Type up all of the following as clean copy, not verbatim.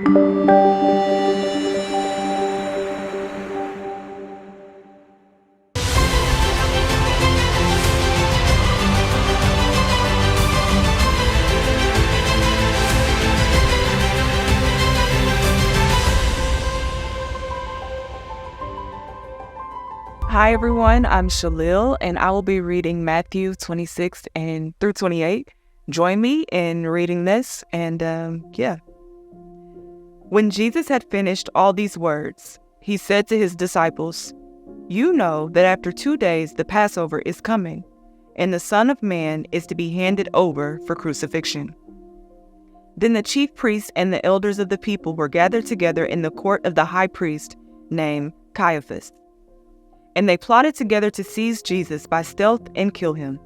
Hi everyone, I'm Shalil and I will be reading Matthew 26 and through 28. Join me in reading this When Jesus had finished all these words, he said to his disciples, "You know that after 2 days the Passover is coming, and the Son of Man is to be handed over for crucifixion." Then the chief priests and the elders of the people were gathered together in the court of the high priest named Caiaphas. And they plotted together to seize Jesus by stealth and kill him.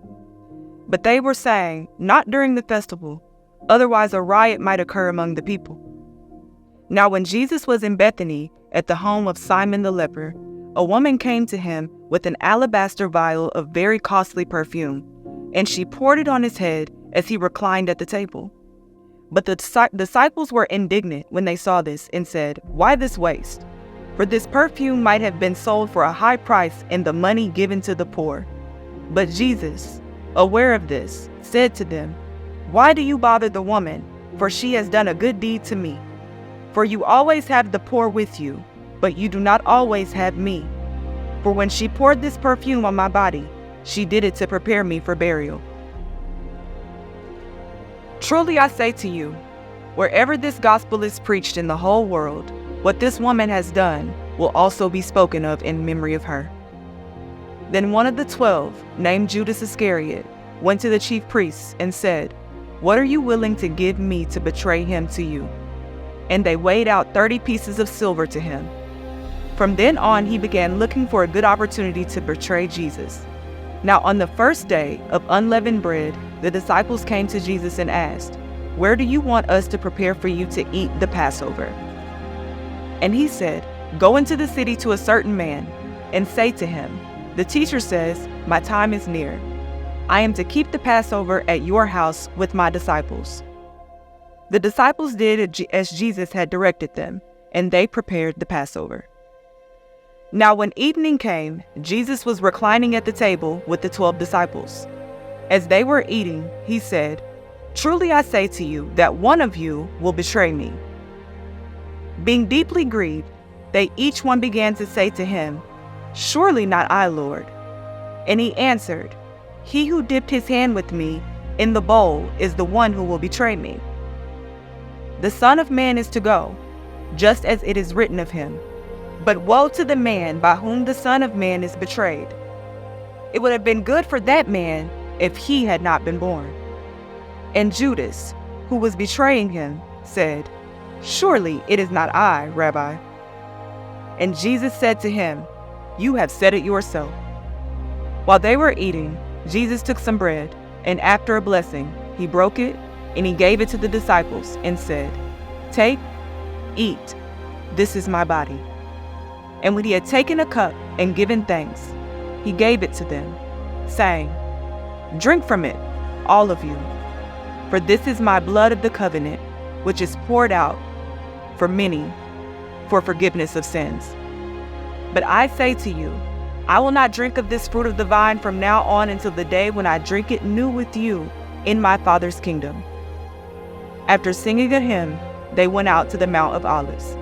But they were saying, "Not during the festival, otherwise a riot might occur among the people." Now when Jesus was in Bethany at the home of Simon the leper, a woman came to him with an alabaster vial of very costly perfume, and she poured it on his head as he reclined at the table. But the disciples were indignant when they saw this and said, "Why this waste? For this perfume might have been sold for a high price and the money given to the poor." But Jesus, aware of this, said to them, "Why do you bother the woman? For she has done a good deed to me. For you always have the poor with you, but you do not always have me. For when she poured this perfume on my body, she did it to prepare me for burial. Truly I say to you, wherever this gospel is preached in the whole world, what this woman has done will also be spoken of in memory of her." Then one of the 12, named Judas Iscariot, went to the chief priests and said, "What are you willing to give me to betray him to you?" And they weighed out 30 pieces of silver to him. From then on he began looking for a good opportunity to betray Jesus. Now on the first day of unleavened bread, the disciples came to Jesus and asked, "Where do you want us to prepare for you to eat the Passover?" And he said, "Go into the city to a certain man and say to him, 'The teacher says, my time is near. I am to keep the Passover at your house with my disciples.'" The disciples did as Jesus had directed them, and they prepared the Passover. Now when evening came, Jesus was reclining at the table with the 12 disciples. As they were eating, he said, "Truly I say to you that one of you will betray me." Being deeply grieved, they each one began to say to him, "Surely not I, Lord." And he answered, "He who dipped his hand with me in the bowl is the one who will betray me. The Son of Man is to go, just as it is written of him. But woe to the man by whom the Son of Man is betrayed. It would have been good for that man if he had not been born." And Judas, who was betraying him, said, "Surely it is not I, Rabbi." And Jesus said to him, "You have said it yourself." While they were eating, Jesus took some bread, and after a blessing, he broke it, and he gave it to the disciples and said, "Take, eat, this is my body." And when he had taken a cup and given thanks, he gave it to them, saying, "Drink from it, all of you, for this is my blood of the covenant, which is poured out for many for forgiveness of sins. But I say to you, I will not drink of this fruit of the vine from now on until the day when I drink it new with you in my Father's kingdom." After singing a hymn, they went out to the Mount of Olives.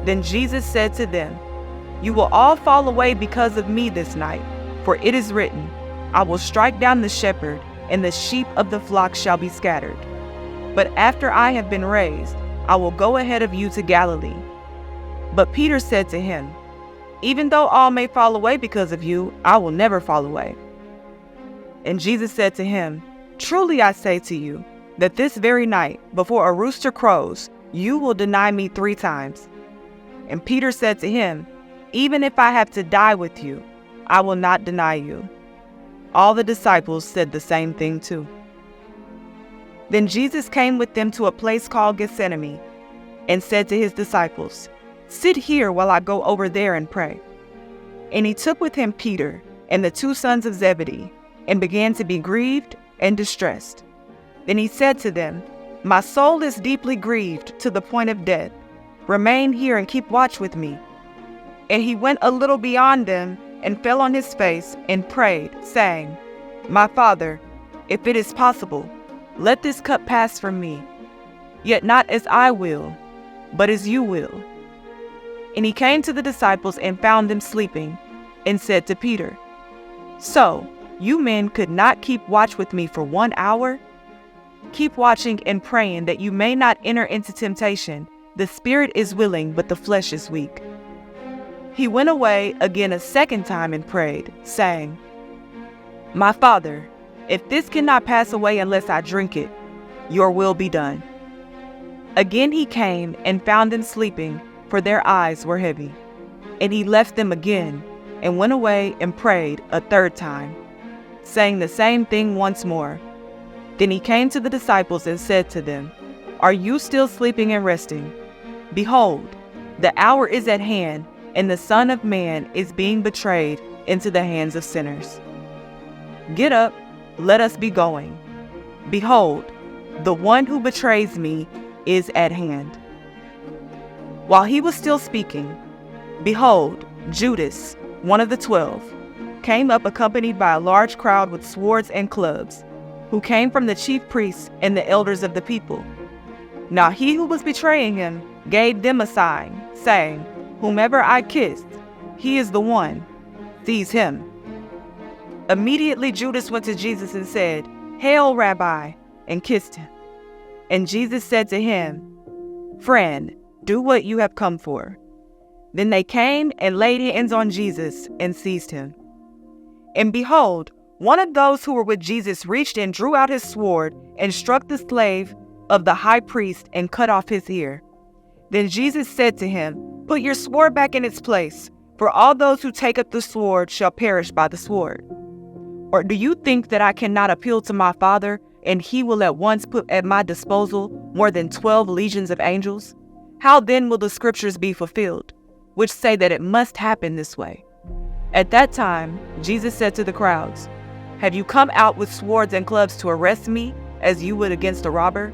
Then Jesus said to them, "You will all fall away because of me this night, for it is written, I will strike down the shepherd, and the sheep of the flock shall be scattered. But after I have been raised, I will go ahead of you to Galilee." But Peter said to him, "Even though all may fall away because of you, I will never fall away." And Jesus said to him, "Truly I say to you, that this very night, before a rooster crows, you will deny me 3 times. And Peter said to him, "Even if I have to die with you, I will not deny you." All the disciples said the same thing too. Then Jesus came with them to a place called Gethsemane and said to his disciples, "Sit here while I go over there and pray." And he took with him Peter and the 2 sons of Zebedee and began to be grieved and distressed. Then he said to them, "My soul is deeply grieved to the point of death. Remain here and keep watch with me." And he went a little beyond them and fell on his face and prayed, saying, "My Father, if it is possible, let this cup pass from me. Yet not as I will, but as you will." And he came to the disciples and found them sleeping, and said to Peter, "So, you men could not keep watch with me for 1 hour? Keep watching and praying that you may not enter into temptation. The spirit is willing, but the flesh is weak." He went away again a second time and prayed, saying, "My Father, if this cannot pass away unless I drink it, your will be done." Again he came and found them sleeping, for their eyes were heavy. And he left them again, and went away and prayed a third time, saying the same thing once more. Then he came to the disciples and said to them, "Are you still sleeping and resting? Behold, the hour is at hand, and the Son of Man is being betrayed into the hands of sinners. Get up, let us be going. Behold, the one who betrays me is at hand." While he was still speaking, behold, Judas, one of the 12, came up accompanied by a large crowd with swords and clubs, who came from the chief priests and the elders of the people. Now he who was betraying him gave them a sign, saying, "Whomever I kissed, he is the one. Seize him." Immediately Judas went to Jesus and said, "Hail, Rabbi," and kissed him. And Jesus said to him, "Friend, do what you have come for." Then they came and laid hands on Jesus and seized him. And behold, one of those who were with Jesus reached and drew out his sword and struck the slave of the high priest and cut off his ear. Then Jesus said to him, "Put your sword back in its place, for all those who take up the sword shall perish by the sword. Or do you think that I cannot appeal to my Father, and he will at once put at my disposal more than 12 legions of angels? How then will the scriptures be fulfilled, which say that it must happen this way?" At that time, Jesus said to the crowds, "Have you come out with swords and clubs to arrest me, as you would against a robber?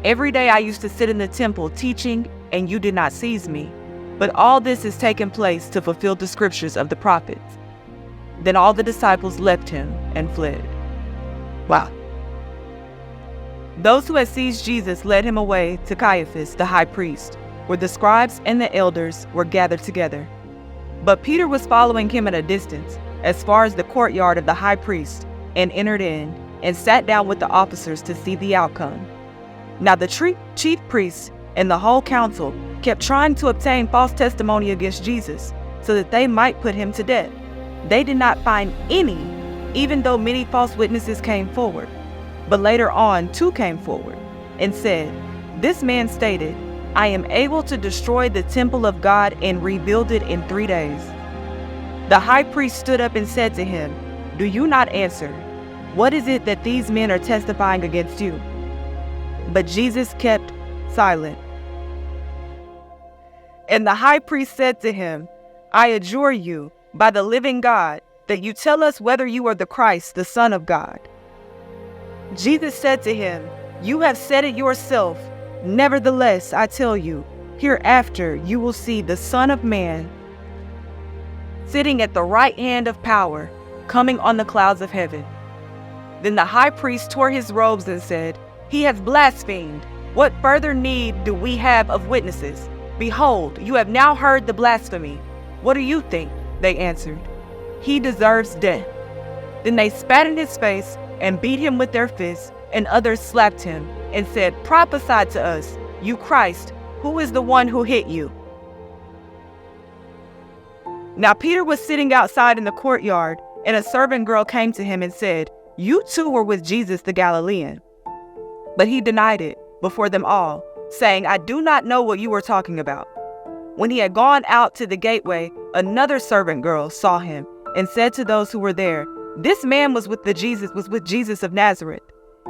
Every day I used to sit in the temple teaching, and you did not seize me. But all this has taken place to fulfill the scriptures of the prophets." Then all the disciples left him and fled. Wow. Those who had seized Jesus led him away to Caiaphas, the high priest, where the scribes and the elders were gathered together. But Peter was following him at a distance, as far as the courtyard of the high priest, and entered in, and sat down with the officers to see the outcome. Now the chief priests and the whole council kept trying to obtain false testimony against Jesus, so that they might put him to death. They did not find any, even though many false witnesses came forward. But later on, 2 came forward and said, "This man stated, 'I am able to destroy the temple of God and rebuild it in 3 days.'" The high priest stood up and said to him, "Do you not answer? What is it that these men are testifying against you?" But Jesus kept silent. And the high priest said to him, "I adjure you, by the living God, that you tell us whether you are the Christ, the Son of God." Jesus said to him, "You have said it yourself. Nevertheless, I tell you, hereafter you will see the Son of Man sitting at the right hand of power, coming on the clouds of heaven." Then the high priest tore his robes and said, "He has blasphemed. What further need do we have of witnesses? Behold, you have now heard the blasphemy. What do you think?" They answered, "He deserves death." Then they spat in his face and beat him with their fists, and others slapped him and said, "Prophesy to us, you Christ, who is the one who hit you?" Now Peter was sitting outside in the courtyard, and a servant girl came to him and said, "You too were with Jesus the Galilean." But he denied it before them all, saying, "I do not know what you are talking about." When he had gone out to the gateway, another servant girl saw him and said to those who were there, "This man was with Jesus of Nazareth."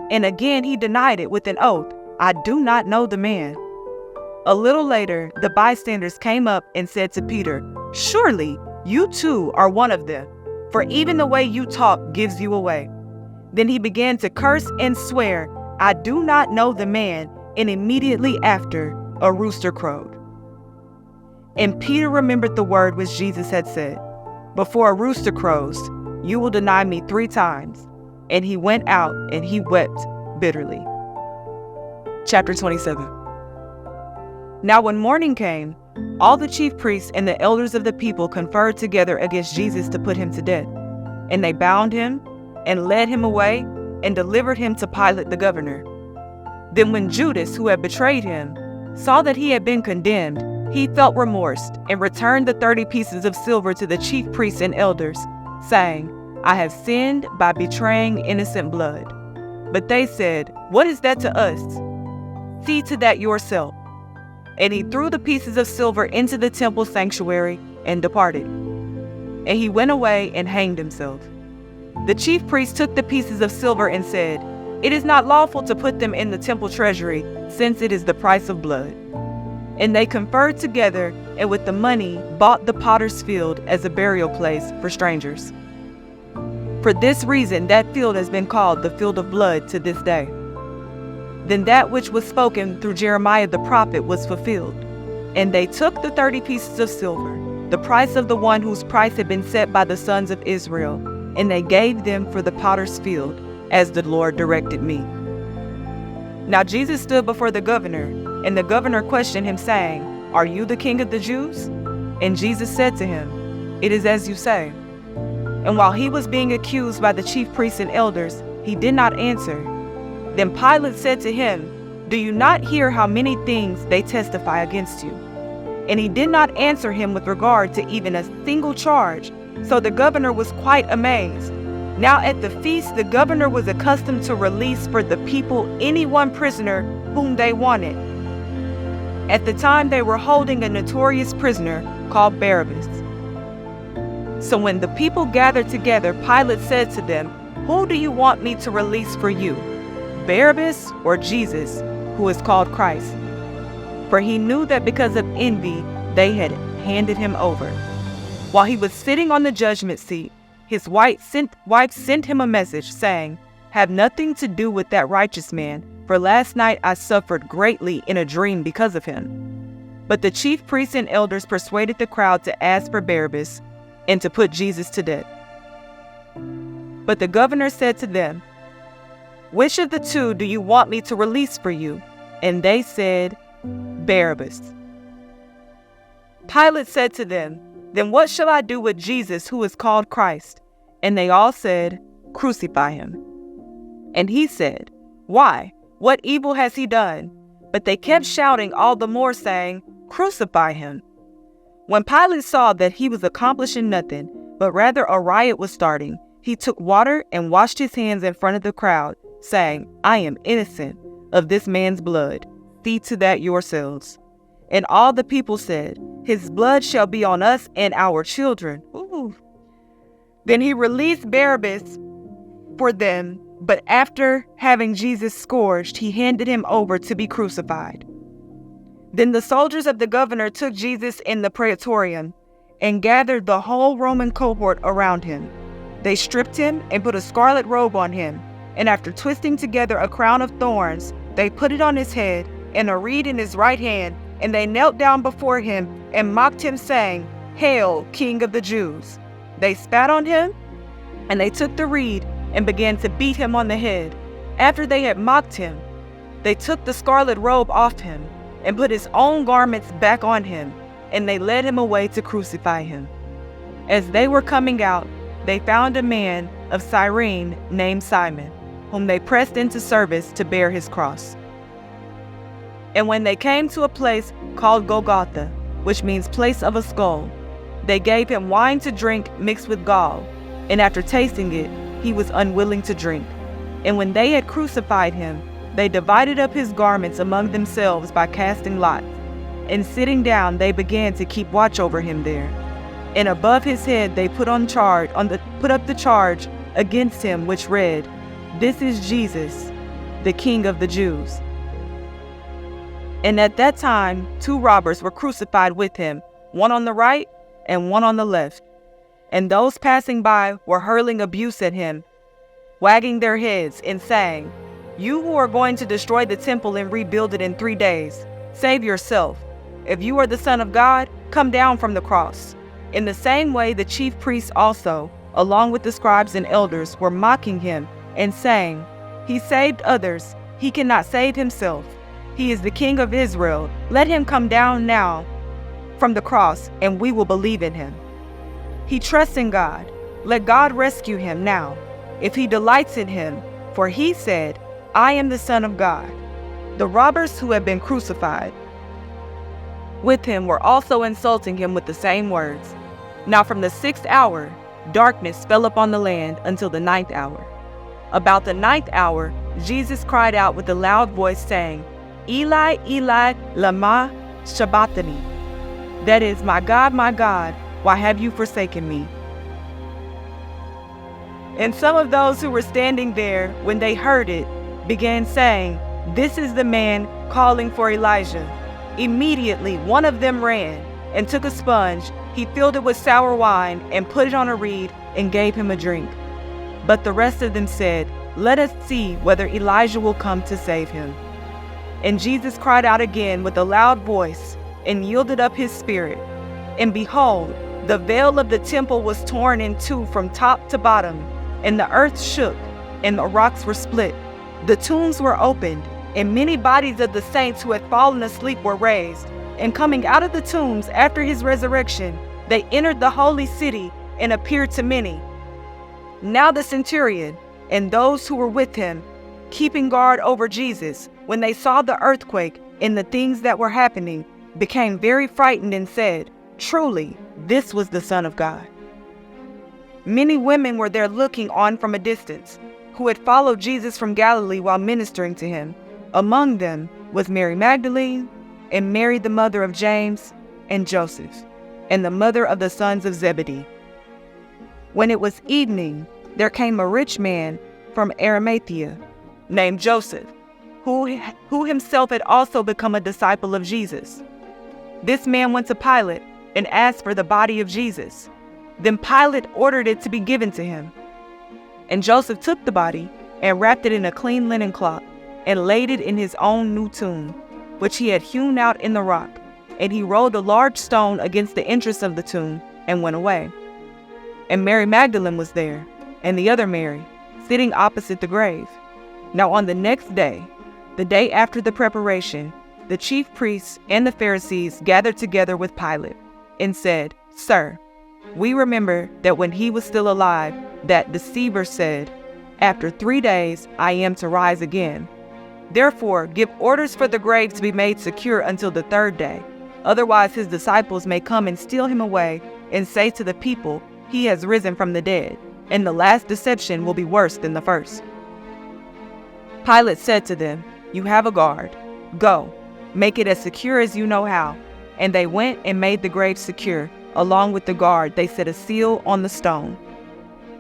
And again he denied it with an oath, "I do not know the man." A little later, the bystanders came up and said to Peter, "Surely you too are one of them, for even the way you talk gives you away." Then he began to curse and swear, "I do not know the man," and immediately after a rooster crowed. And Peter remembered the word which Jesus had said, "Before a rooster crows, you will deny me 3 times." And he went out and he wept bitterly. Chapter 27. Now when morning came, all the chief priests and the elders of the people conferred together against Jesus to put him to death. And they bound him and led him away and delivered him to Pilate the governor. Then when Judas, who had betrayed him, saw that he had been condemned, he felt remorse and returned the 30 pieces of silver to the chief priests and elders, saying, "I have sinned by betraying innocent blood." But they said, "What is that to us? See to that yourself." And he threw the pieces of silver into the temple sanctuary and departed. And he went away and hanged himself. The chief priests took the pieces of silver and said, "It is not lawful to put them in the temple treasury, since it is the price of blood." And they conferred together, and with the money bought the potter's field as a burial place for strangers. For this reason that field has been called the field of blood to this day. Then that which was spoken through Jeremiah the prophet was fulfilled. And they took the 30 pieces of silver, the price of the one whose price had been set by the sons of Israel, and they gave them for the potter's field, as the Lord directed me. Now Jesus stood before the governor, and the governor questioned him, saying, "Are you the king of the Jews?" And Jesus said to him, "It is as you say." And while he was being accused by the chief priests and elders, he did not answer. Then Pilate said to him, "Do you not hear how many things they testify against you?" And he did not answer him with regard to even a single charge. So the governor was quite amazed. Now at the feast, the governor was accustomed to release for the people any one prisoner whom they wanted. At the time, they were holding a notorious prisoner called Barabbas. So when the people gathered together, Pilate said to them, "Who do you want me to release for you, Barabbas or Jesus, who is called Christ?" For he knew that because of envy, they had handed him over. While he was sitting on the judgment seat, his wife sent him a message saying, "Have nothing to do with that righteous man, for last night I suffered greatly in a dream because of him." But the chief priests and elders persuaded the crowd to ask for Barabbas and to put Jesus to death. But the governor said to them, "Which of the two do you want me to release for you?" And they said, "Barabbas." Pilate said to them, "Then what shall I do with Jesus, who is called Christ?" And they all said, "Crucify him." And he said, "Why? What evil has he done?" But they kept shouting all the more, saying, "Crucify him." When Pilate saw that he was accomplishing nothing, but rather a riot was starting, he took water and washed his hands in front of the crowd, saying, "I am innocent of this man's blood. See to that yourselves." And all the people said, "His blood shall be on us and our children." Ooh. Then he released Barabbas for them, but after having Jesus scourged, he handed him over to be crucified. Then the soldiers of the governor took Jesus in the praetorium and gathered the whole Roman cohort around him. They stripped him and put a scarlet robe on him, and after twisting together a crown of thorns, they put it on his head and a reed in his right hand, and they knelt down before him and mocked him, saying, "Hail, King of the Jews!" They spat on him, and they took the reed and began to beat him on the head. After they had mocked him, they took the scarlet robe off him and put his own garments back on him, and they led him away to crucify him. As they were coming out, they found a man of Cyrene named Simon, whom they pressed into service to bear his cross. And when they came to a place called Golgotha, which means place of a skull, they gave him wine to drink mixed with gall, and after tasting it, he was unwilling to drink. And when they had crucified him, they divided up his garments among themselves by casting lots. And sitting down, they began to keep watch over him there. And above his head they put up the charge against him, which read, "This is Jesus, the King of the Jews." And at that time 2 robbers were crucified with him, one on the right and one on the left. And those passing by were hurling abuse at him, wagging their heads and saying, "You who are going to destroy the temple and rebuild it in 3 days, save yourself. If you are the Son of God, come down from the cross." In the same way, the chief priests also, along with the scribes and elders, were mocking him and saying, "He saved others. He cannot save himself. He is the King of Israel. Let him come down now from the cross, and we will believe in him. He trusts in God. Let God rescue him now, if he delights in him, for he said, 'I am the Son of God.'" The robbers who had been crucified with him were also insulting him with the same words. Now from the 6th hour, darkness fell upon the land until the 9th hour. About the 9th hour, Jesus cried out with a loud voice, saying, "Eli, Eli, lama sabachthani?" That is, my God, why have you forsaken me?" And some of those who were standing there, when they heard it, began saying, "This is the man calling for Elijah." Immediately one of them ran and took a sponge. He filled it with sour wine and put it on a reed and gave him a drink. But the rest of them said, "Let us see whether Elijah will come to save him." And Jesus cried out again with a loud voice and yielded up his spirit. And behold, the veil of the temple was torn in two from top to bottom, and the earth shook, and the rocks were split. The tombs were opened, and many bodies of the saints who had fallen asleep were raised. And coming out of the tombs after his resurrection, they entered the holy city and appeared to many. Now the centurion and those who were with him, keeping guard over Jesus, when they saw the earthquake and the things that were happening, became very frightened and said, "Truly, this was the Son of God." Many women were there looking on from a distance, who had followed Jesus from Galilee while ministering to him. Among them was Mary Magdalene, and Mary the mother of James and Joseph, and the mother of the sons of Zebedee. When it was evening, there came a rich man from Arimathea, named Joseph, who himself had also become a disciple of Jesus. This man went to Pilate and asked for the body of Jesus. Then Pilate ordered it to be given to him. And Joseph took the body and wrapped it in a clean linen cloth and laid it in his own new tomb, which he had hewn out in the rock. And he rolled a large stone against the entrance of the tomb and went away. And Mary Magdalene was there, and the other Mary, sitting opposite the grave. Now on the next day, the day after the preparation, the chief priests and the Pharisees gathered together with Pilate and said, "Sir, we remember that when he was still alive, that deceiver said, 'After 3 days I am to rise again.' Therefore, give orders for the grave to be made secure until the 3rd day. Otherwise his disciples may come and steal him away and say to the people, 'He has risen from the dead,' and the last deception will be worse than the first." Pilate said to them, "You have a guard. Go, make it as secure as you know how." And they went and made the grave secure. Along with the guard, they set a seal on the stone.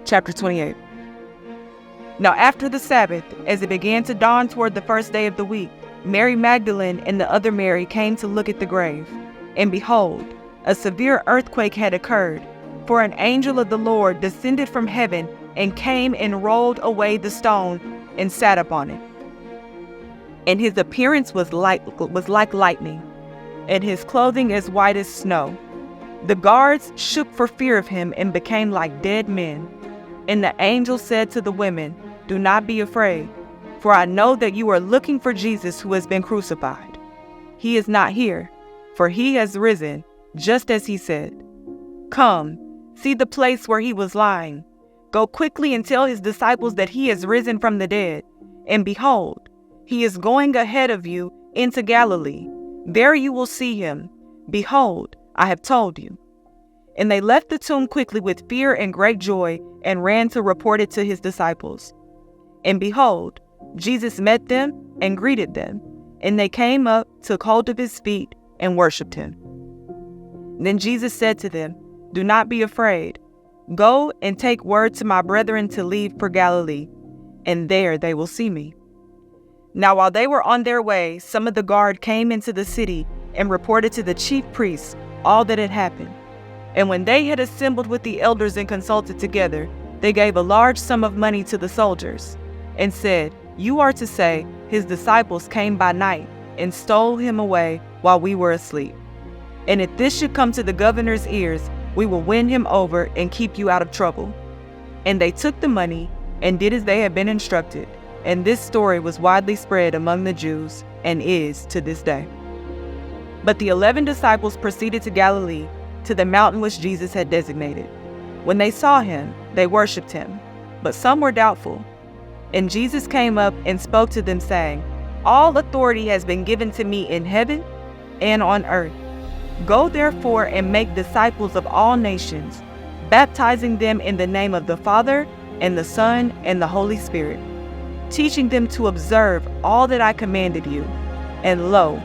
Chapter 28. Now after the Sabbath, as it began to dawn toward the 1st day of the week, Mary Magdalene and the other Mary came to look at the grave. And behold, a severe earthquake had occurred, for an angel of the Lord descended from heaven and came and rolled away the stone and sat upon it. And his appearance was like lightning, and his clothing as white as snow. The guards shook for fear of him and became like dead men. And the angel said to the women, "Do not be afraid, for I know that you are looking for Jesus who has been crucified. He is not here, for he has risen, just as he said. Come, see the place where he was lying. Go quickly and tell his disciples that he has risen from the dead. And behold, he is going ahead of you into Galilee. There you will see him. Behold, I have told you." And they left the tomb quickly with fear and great joy and ran to report it to his disciples. And behold, Jesus met them and greeted them. And they came up, took hold of his feet, and worshipped him. Then Jesus said to them, "Do not be afraid. Go and take word to my brethren to leave for Galilee, and there they will see me." Now while they were on their way, some of the guard came into the city and reported to the chief priests all that had happened. And when they had assembled with the elders and consulted together, they gave a large sum of money to the soldiers, and said, "You are to say, his disciples came by night and stole him away while we were asleep." And if this should come to the governor's ears, we will win him over and keep you out of trouble." And they took the money and did as they had been instructed. And this story was widely spread among the Jews and is to this day. But the 11 disciples proceeded to Galilee, to the mountain which Jesus had designated. When they saw him, they worshipped him, but some were doubtful. And Jesus came up and spoke to them, saying, "All authority has been given to me in heaven and on earth. Go therefore and make disciples of all nations, baptizing them in the name of the Father and the Son and the Holy Spirit, teaching them to observe all that I commanded you. And lo,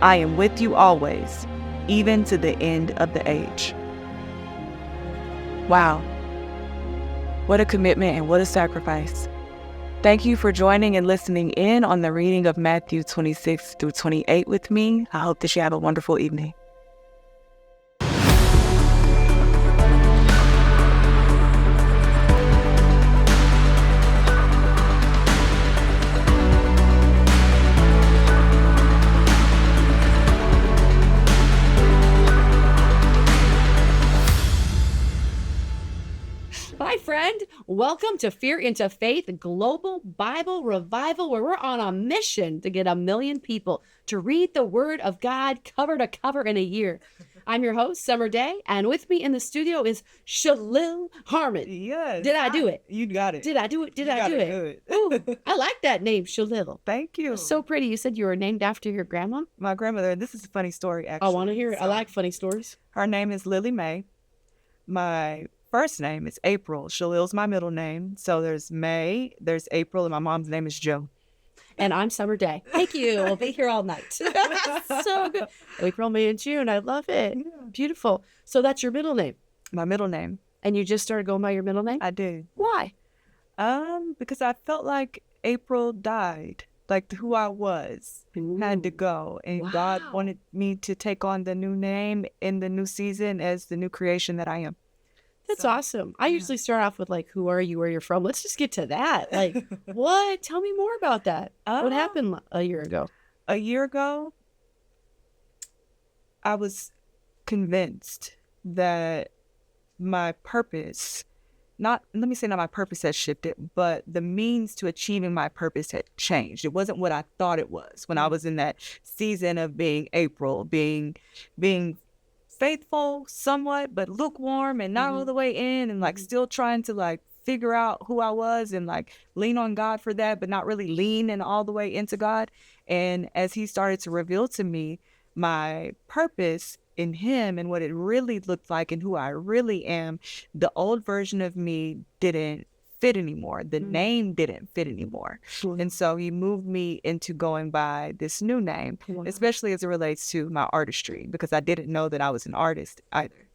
I am with you always, even to the end of the age." Wow. What a commitment and what a sacrifice. Thank you for joining and listening in on the reading of Matthew 26 through 28 with me. I hope that you have a wonderful evening. Hi, friend. Welcome to Fear into Faith Global Bible Revival, where we're on a mission to get 1 million people to read the Word of God cover to cover in a year. I'm your host, Summer Day, and with me in the studio is Shalil Harmon. Yes. Did I do it? You got it. Did I do it? Did You I got do it? it? Good. Ooh, I like that name, Shalil. Thank you. So pretty. You said you were named after your grandma? My grandmother, this is a funny story, I actually. want to hear it. I like funny stories. Her name is Lily Mae. My first name is April. Shalil's my middle name. So there's May, there's April, and my mom's name is Joe. And I'm Summer Day. Thank you. We'll be here all night. So good. April, May, and June. I love it. Yeah. Beautiful. So that's your middle name. My middle name. And you just started going by your middle name? I did. Why? Because I felt like April died. Like who I was had to Ooh. go. And Wow. God wanted me to take on the new name in the new season as the new creation that I am. That's So, awesome. I yeah. usually start off with like, who are you, where you're from? Let's just get to that. Like, what? Tell me more about that. What happened a year ago? A year ago, I was convinced that my purpose, not my purpose had shifted, but the means to achieving my purpose had changed. It wasn't what I thought it was when I was in that season of being April, being faithful somewhat, but lukewarm and not all the way in, and like still trying to like figure out who I was and like lean on God for that, but not really lean and all the way into God. And as he started to reveal to me my purpose in him and what it really looked like and who I really am, the old version of me didn't fit anymore. The name didn't fit anymore. And so he moved me into going by this new name, especially as it relates to my artistry, because I didn't know that I was an artist either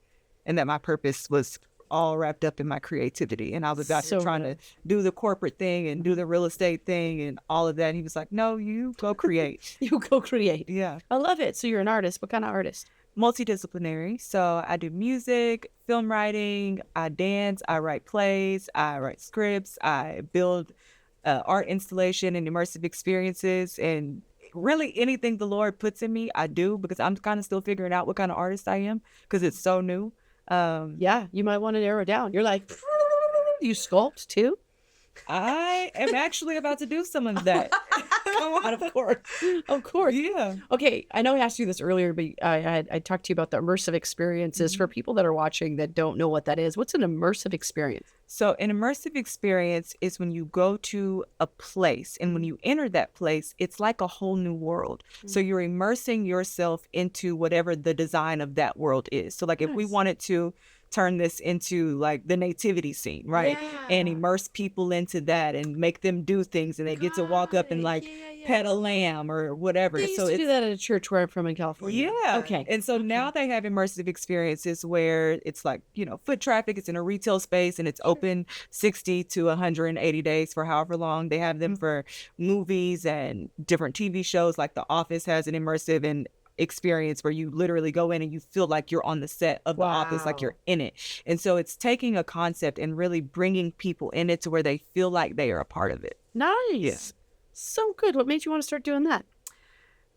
and that my purpose was all wrapped up in my creativity. And I was out here trying to do the corporate thing and do the real estate thing and all of that. And he was like, no, you go create. You go create. Yeah. I love it. So you're an artist. What kind of artist? Multidisciplinary. So I do music, film writing, I dance, I write plays, I write scripts, I build art installation and immersive experiences, and really anything the Lord puts in me, I do, because I'm kind of still figuring out what kind of artist I am because it's so new. Yeah, you might want to narrow down. You're like, you sculpt too? I am actually about to do some of that. Come on, of course. Of course. Yeah. Okay, I know I asked you this earlier, but I talked to you about the immersive experiences. For people that are watching that don't know what that is, what's an immersive experience? So an immersive experience is when you go to a place, and when you enter that place, it's like a whole new world. So you're immersing yourself into whatever the design of that world is. So like if we wanted to turn this into like the nativity scene, right? Yeah. And immerse people into that and make them do things, and they get to walk up and like pet a lamb or whatever. They used So to it's do that at a church where I'm from in California. yeah. Okay. And so now they have immersive experiences where it's like, foot traffic, it's in a retail space and it's open 60 to 180 days for however long. They have them for movies and different TV shows, like The Office has an immersive and experience where you literally go in and you feel like you're on the set of The Office, like you're in it. And so it's taking a concept and really bringing people in it to where they feel like they are a part of it. Nice. Yeah. So good. What made you want to start doing that?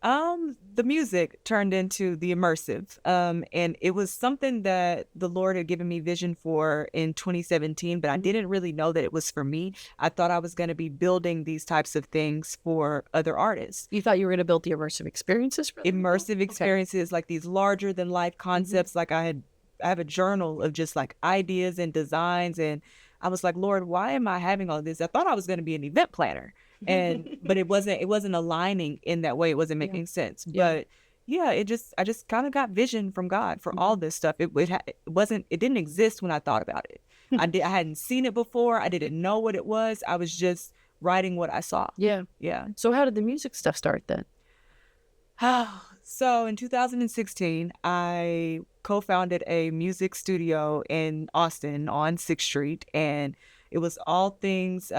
The music turned into the immersive. And it was something that the Lord had given me vision for in 2017, but I didn't really know that it was for me. I thought I was going to be building these types of things for other artists. You thought you were going to build the immersive experiences for them? Immersive experiences, like these larger than life concepts. Like I have a journal of just like ideas and designs, and I was like, Lord, why am I having all this? I thought I was going to be an event planner, but it wasn't aligning in that way. It wasn't making sense. Yeah. But yeah, I just kind of got vision from God for all this stuff. It didn't exist when I thought about it. I hadn't seen it before. I didn't know what it was. I was just writing what I saw. Yeah. Yeah. So how did the music stuff start then? So in 2016, I co-founded a music studio in Austin on 6th Street, and it was all things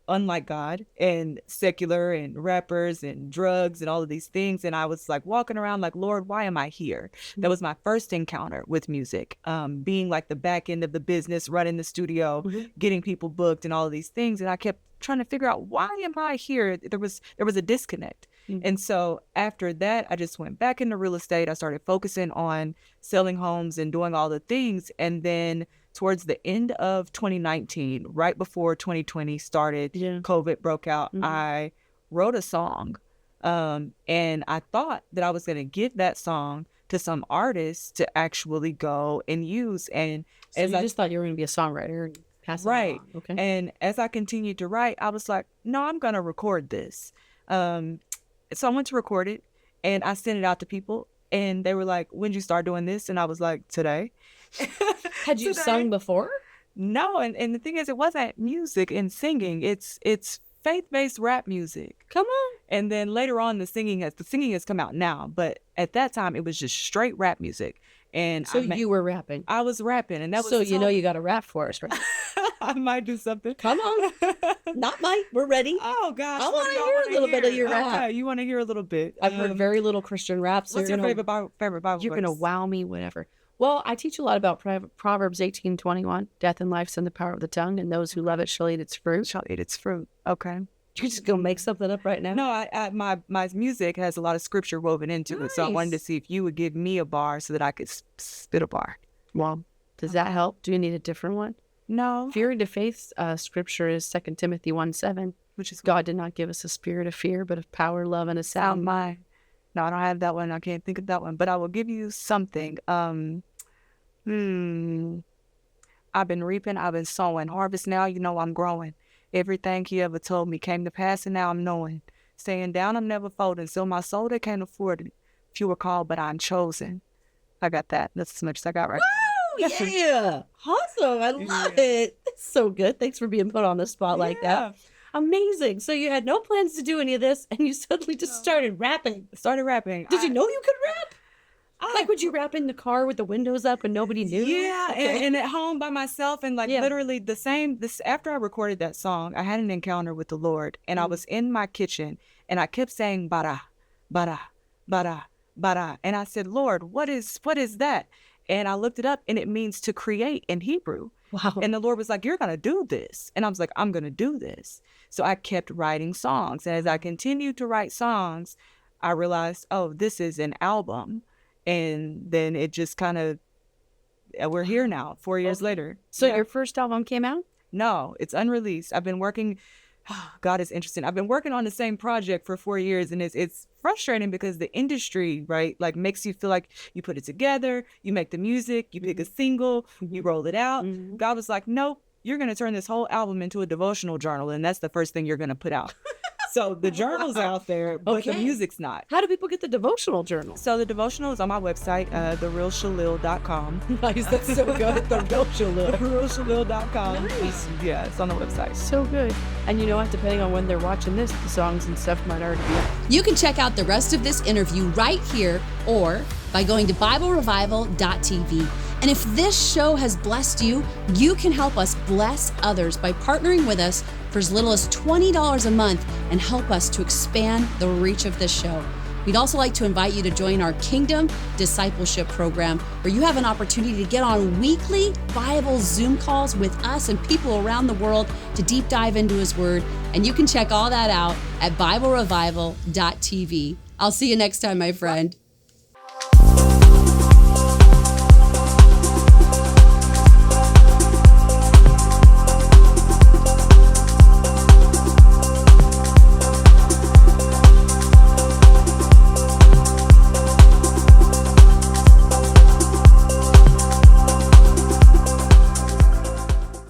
unlike God and secular and rappers and drugs and all of these things. And I was like walking around like, Lord, why am I here? That was my first encounter with music, being like the back end of the business, running the studio, getting people booked and all of these things. And I kept trying to figure out, why am I here? There was a disconnect. And so after that, I just went back into real estate. I started focusing on selling homes and doing all the things. And then towards the end of 2019, right before 2020 started, COVID broke out, I wrote a song. And I thought that I was going to give that song to some artists to actually go and use. And so I just thought you were going to be a songwriter and pass it right. along. Okay. And as I continued to write, I was like, no, I'm going to record this. So I went to record it, and I sent it out to people, and they were like, when'd you start doing this? And I was like, today. Had you sung before? No, and the thing is, it wasn't music and singing. It's faith-based rap music. Come on. And then later on, the singing has come out now, but at that time, it was just straight rap music. And so you were rapping. I was rapping, and that was so you know you got to rap for us, right? I might do something. Come on. Not might. We're ready. Oh, gosh. I want to hear a little bit of your rap. Okay, you want to hear a little bit. I've heard very little Christian rap. So what's your favorite Bible You're going to wow me, whatever. Well, I teach a lot about Proverbs 18:21. Death and life's in the power of the tongue, and those who love it shall eat its fruit. Shall eat its fruit. Okay. You're just going to make something up right now? No, my music has a lot of scripture woven into it. So I wanted to see if you would give me a bar so that I could spit a bar. Well, does that help? Do you need a different one? No. Fear into faith scripture is 2 Timothy 1:7, which is God did not give us a spirit of fear, but of power, love, and a sound mind. No, I don't have that one. I can't think of that one. But I will give you something. I've been reaping. I've been sowing. Harvest now, you know I'm growing. Everything he ever told me came to pass, and now I'm knowing. Staying down, I'm never folding. So my soul, they can't afford it. Few are called, but I'm chosen. I got that. That's as much as I got right now. Yeah. Awesome. I love it. It's so good. Thanks for being put on the spot like that. Amazing. So you had no plans to do any of this, and you suddenly just started rapping. Did you know you could rap? Like, would you rap in the car with the windows up and nobody knew? Yeah, and at home by myself, and literally after I recorded that song, I had an encounter with the Lord, and I was in my kitchen, and I kept saying, bara, bara, bara, bara. And I said, Lord, what is that? And I looked it up, and it means to create in Hebrew. Wow. And the Lord was like, you're going to do this. And I was like, I'm going to do this. So I kept writing songs. And as I continued to write songs, I realized, oh, this is an album. And then it just kind of, we're here now, 4 years later. So your first album came out? No, it's unreleased. I've been working, God is interesting. I've been working on the same project for 4 years, and it's frustrating because the industry, right, like makes you feel like you put it together, you make the music, you pick a single, you roll it out. God was like, nope, you're going to turn this whole album into a devotional journal, and that's the first thing you're going to put out. So the journal's out there, but the music's not. How do people get the devotional journal? So the devotional is on my website, therealshalil.com. Nice, that's so good. Therealshalil.com. Nice. Yeah, it's on the website. So good. And you know what? Depending on when they're watching this, the songs and stuff might already be up. You can check out the rest of this interview right here or by going to BibleRevival.tv. And if this show has blessed you, you can help us bless others by partnering with us for as little as $20 a month and help us to expand the reach of this show. We'd also like to invite you to join our Kingdom Discipleship Program, where you have an opportunity to get on weekly Bible Zoom calls with us and people around the world to deep dive into His Word. And you can check all that out at BibleRevival.tv. I'll see you next time, my friend.